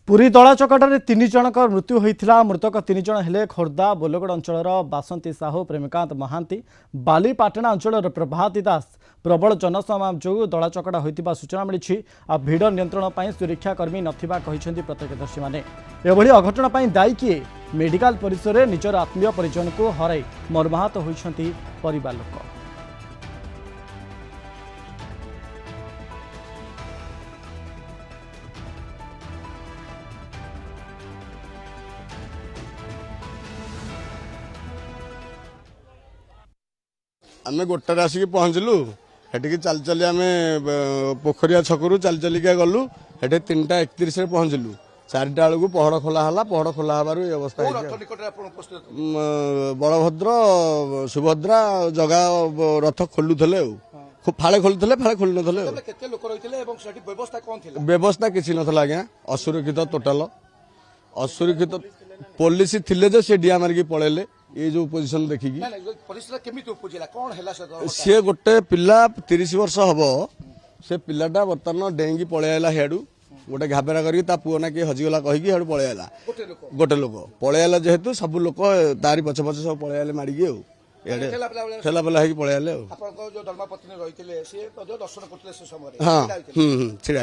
पुरी दला चकटारे 3 जनक मृत्यु होता। मृतक 3 जन हेले खोर्धा बोलगड़ अंचल बासंती साहू, प्रेमकांत महांती, बालीपाटना अंचल प्रभाती दास। प्रबल जनसमागम जो दला चकटा होता सूचना मिली। भिड़ नियंत्रण पर सुरक्षाकर्मी नथिबा कहिसेंती प्रत्यक्षदर्शी माने। एभली अघटन पर दायी किए? मेडिकल परिसर में निजर आत्मीय परिजन को हराई मर्माहत होइछंती परिवार लोक। आम गोटे आसिक पहुँचलु हेटिकी चल चली आम पोखरिया छकरू चल चलिका गलु। हेटे 3:31 पहुँचलु। 4टा बेलू पहड़ खोला पहड़ खोला हबार अवस्था बलभद्र सुभद्रा जगह रथ खोलुले फाड़े खोलुले फाड़े खोल नथिले। व्यवस्था किसी नथला आज्ञा, असुरक्षित टोटाल असुरक्षित। पुलिस थिले जे से डिया मारिकी पळेले। ये जो पोजिशन देखिकी सी गोटे पिला 30 वर्ष हम से पिलाटा बर्तमान डेंगी पलैला हेडू गोटे घाबेरा करके पुओ ना किए हजिगला कहीकि हेडू पलैला। गोटे लोक पलैला जेहेतु सब लोक तारी पछ पछ सब पलैले मारिकी ठेला पेला होगी पलैले। हाँ छिड़ा